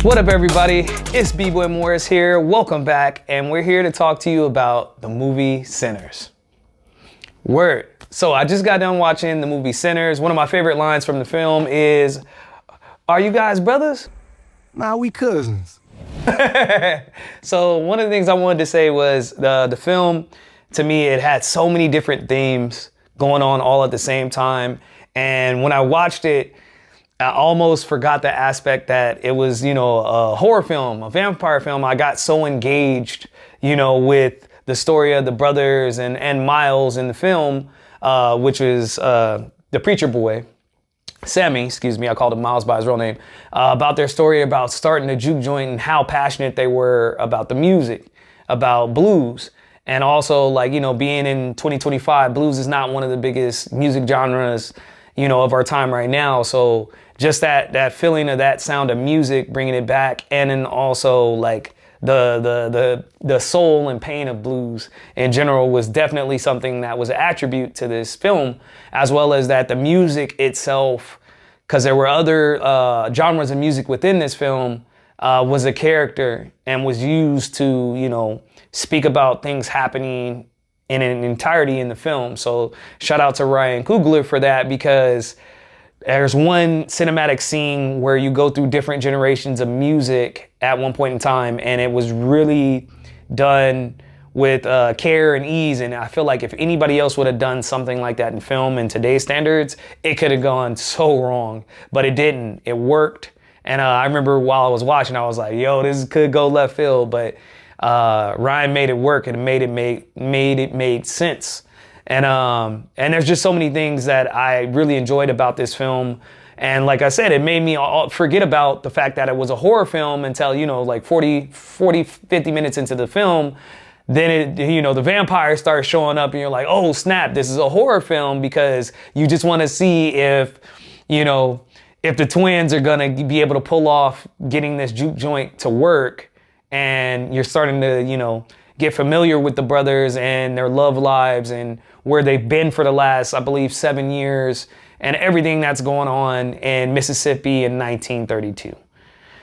What up, everybody? It's B-Boy Morris here. Welcome back, and we're here to talk to you about the movie Sinners. Word. So I just got done watching the movie Sinners. One of my favorite lines from the film is, "Are you guys brothers?" Nah, we cousins. So one of the things I wanted to say was the film, to me, it had so many different themes going on all at the same time. And when I watched it, I almost forgot the aspect that it was, a horror film, a vampire film. I got so engaged, with the story of the brothers and Miles in the film, which was the preacher boy, Sammy, I called him Miles by his real name, about their story about starting a juke joint and how passionate they were about the music, about blues. And also, being in 2025, blues is not one of the biggest music genres, of our time right now. So just that feeling of that sound of music, bringing it back, and then also the soul and pain of blues in general was definitely something that was an attribute to this film, as well as that the music itself, because there were other genres of music within this film, was a character and was used to, speak about things happening in an entirety in the film. So shout out to Ryan Coogler for that, because there's one cinematic scene where you go through different generations of music at one point in time, and it was really done with care and ease. And I feel like if anybody else would have done something like that in film in today's standards, it could have gone so wrong, but it didn't. It worked. And I remember while I was watching, I was like, yo, this could go left field, but Ryan made it work, and it made sense. And there's just so many things that I really enjoyed about this film. And like I said, it made me forget about the fact that it was a horror film until, 50 minutes into the film. Then the vampires start showing up, and you're like, oh snap, this is a horror film, because you just want to see if the twins are gonna be able to pull off getting this juke joint to work. And you're starting to, get familiar with the brothers and their love lives and where they've been for the last, I believe, 7 years, and everything that's going on in Mississippi in 1932.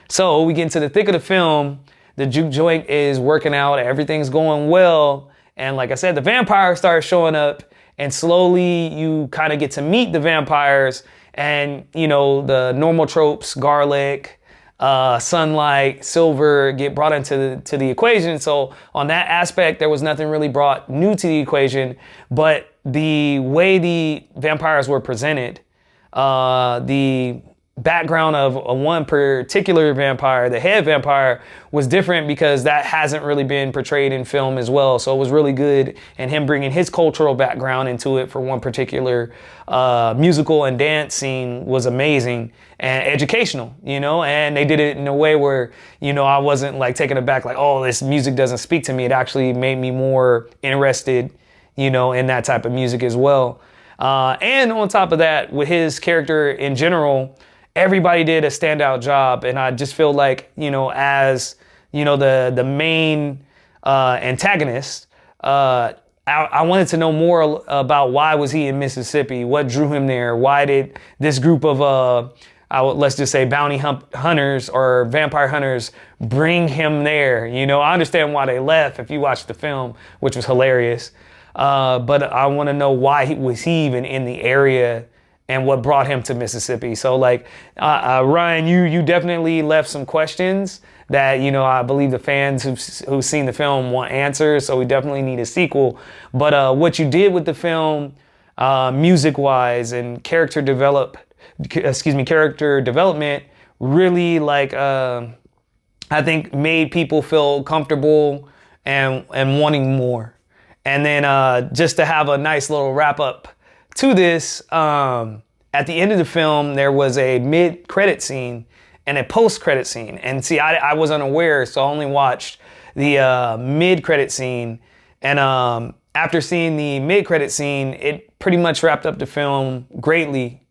So we get into the thick of the film. The juke joint is working out. Everything's going well. And like I said, the vampires start showing up, and slowly you kind of get to meet the vampires and, the normal tropes, garlic, sunlight, silver, get brought into the equation. So on that aspect, there was nothing really brought new to the equation, but the way the vampires were presented, the background of one particular vampire, the head vampire, was different because that hasn't really been portrayed in film as well. So it was really good, and him bringing his cultural background into it for one particular musical and dance scene was amazing and educational, and they did it in a way where, I wasn't taken aback, oh, this music doesn't speak to me. It actually made me more interested, in that type of music as well. And on top of that, with his character in general, everybody did a standout job. And I just feel like, as, the main antagonist, I wanted to know more about why was he in Mississippi? What drew him there? Why did this group of, let's just say bounty hunters or vampire hunters bring him there? I understand why they left if you watch the film, which was hilarious. But I want to know why was he even in the area and what brought him to Mississippi. So Ryan, you definitely left some questions that, I believe the fans who've seen the film want answers. So we definitely need a sequel. But what you did with the film, music-wise and character development, really I think made people feel comfortable and wanting more. And then just to have a nice little wrap up to this, at the end of the film, there was a mid-credit scene and a post-credit scene. And see, I was unaware, so I only watched the mid-credit scene. And after seeing the mid-credit scene, it pretty much wrapped up the film greatly,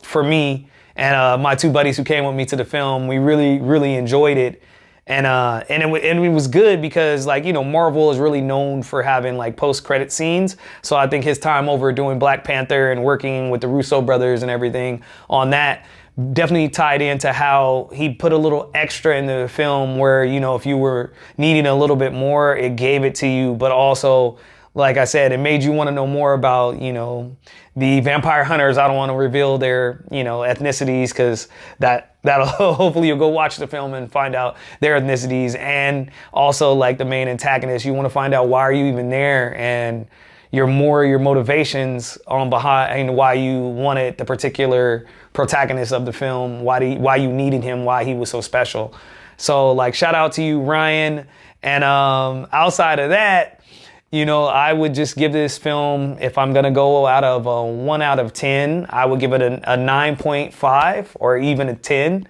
for me. And my two buddies who came with me to the film, we really, really enjoyed it. And it was good because Marvel is really known for having post-credit scenes. So I think his time over doing Black Panther and working with the Russo brothers and everything on that definitely tied into how he put a little extra into the film where, you know, if you were needing a little bit more, it gave it to you. But also, like I said, it made you want to know more about, you know, the vampire hunters. I don't want to reveal their, you know, ethnicities, because that'll hopefully you'll go watch the film and find out their ethnicities. And also, like, the main antagonist, you want to find out why are you even there, and your motivations on behind why you wanted the particular protagonist of the film, why you needed him, why he was so special. So, like, shout out to you, Ryan. And outside of that, you know, I would just give this film, if I'm gonna go out of a 1 out of 10, I would give it a 9.5 or even a 10.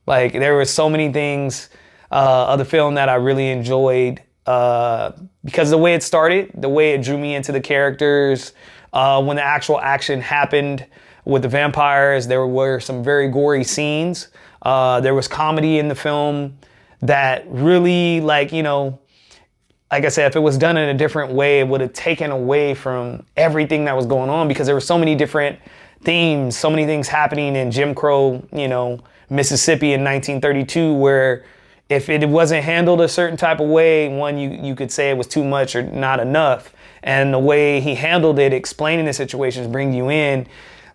Like, there were so many things of the film that I really enjoyed, because the way it started, the way it drew me into the characters, when the actual action happened with the vampires, there were some very gory scenes. There was comedy in the film that really, like, you know, like I said, if it was done in a different way, it would have taken away from everything that was going on, because there were so many different themes, so many things happening in Jim Crow, you know, Mississippi in 1932, where if it wasn't handled a certain type of way, one, you could say it was too much or not enough. And the way he handled it, explaining the situations, bring you in,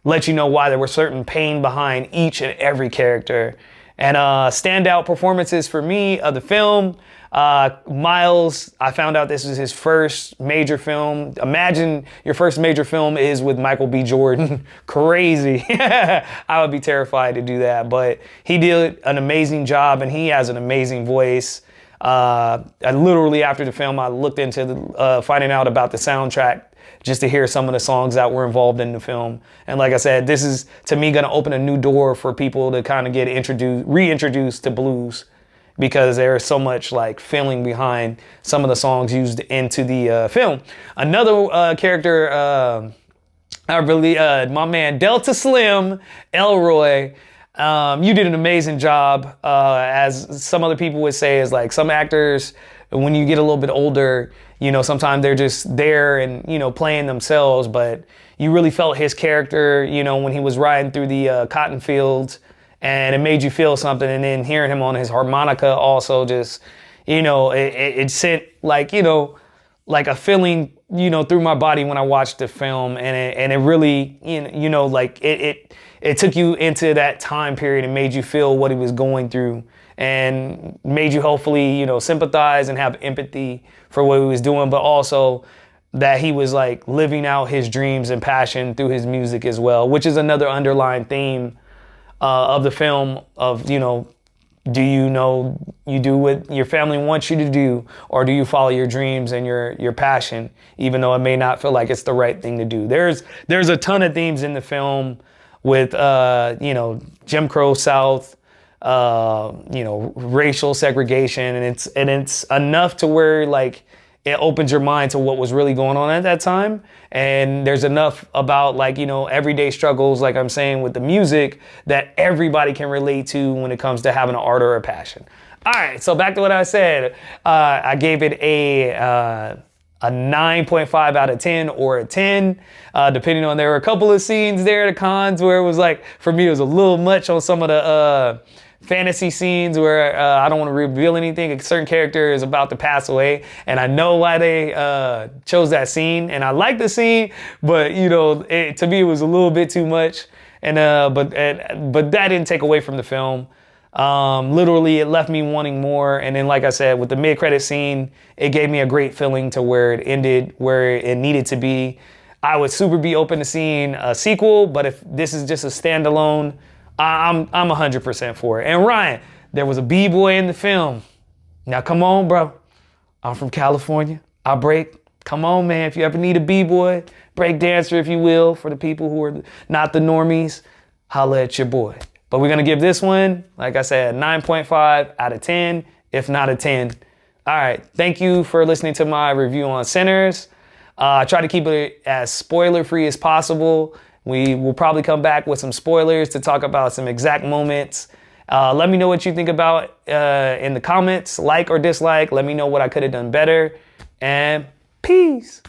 let you know why there was certain pain behind each and every character. And standout performances for me of the film, Miles, I found out this was his first major film. Imagine your first major film is with Michael B. Jordan. Crazy. I would be terrified to do that, but he did an amazing job, and he has an amazing voice. I literally, after the film, I looked into finding out about the soundtrack just to hear some of the songs that were involved in the film. And like I said, this is, to me, going to open a new door for people to kind of get reintroduced to blues, because there is so much, like, feeling behind some of the songs used into the film. Another character, my man Delta Slim, Elroy, you did an amazing job. As some other people would say, is like, some actors, when you get a little bit older, you know, sometimes they're just there and, you know, playing themselves, but you really felt his character, you know, when he was riding through the cotton fields, and it made you feel something. And then hearing him on his harmonica also just, you know, it sent, like, you know, like a feeling, you know, through my body when I watched the film. And it really, you know, like it took you into that time period and made you feel what he was going through, and made you hopefully, you know, sympathize and have empathy for what he was doing, but also that he was, like, living out his dreams and passion through his music as well, which is another underlying theme of the film of, you know, do you know you do what your family wants you to do, or do you follow your dreams and your passion, even though it may not feel like it's the right thing to do? There's a ton of themes in the film with, you know, Jim Crow South, you know, racial segregation, and it's enough to where, like, it opens your mind to what was really going on at that time. And there's enough about, like, you know, everyday struggles, like I'm saying with the music, that everybody can relate to when it comes to having an art or a passion. All right, so back to what I said. I gave it a 9.5 out of 10 or a 10, depending on, there were a couple of scenes there, the cons, where it was like, for me, it was a little much on some of the fantasy scenes where I don't want to reveal anything. A certain character is about to pass away, and I know why they chose that scene, and I like the scene, but, you know, to me, it was a little bit too much. And but that didn't take away from the film. Literally, it left me wanting more. And then, like I said, with the mid-credit scene, it gave me a great feeling to where it ended, where it needed to be. I would super be open to seeing a sequel, but if this is just a standalone, I'm 100% for it. And Ryan, there was a B-boy in the film. Now, come on, bro. I'm from California. I break. Come on, man. If you ever need a B-boy, break dancer, if you will, for the people who are not the normies, holla at your boy. But we're going to give this one, like I said, 9.5 out of 10, if not a 10. All right. Thank you for listening to my review on Sinners. I try to keep it as spoiler-free as possible. We will probably come back with some spoilers to talk about some exact moments. Let me know what you think about in the comments, like or dislike. Let me know what I could have done better. And peace.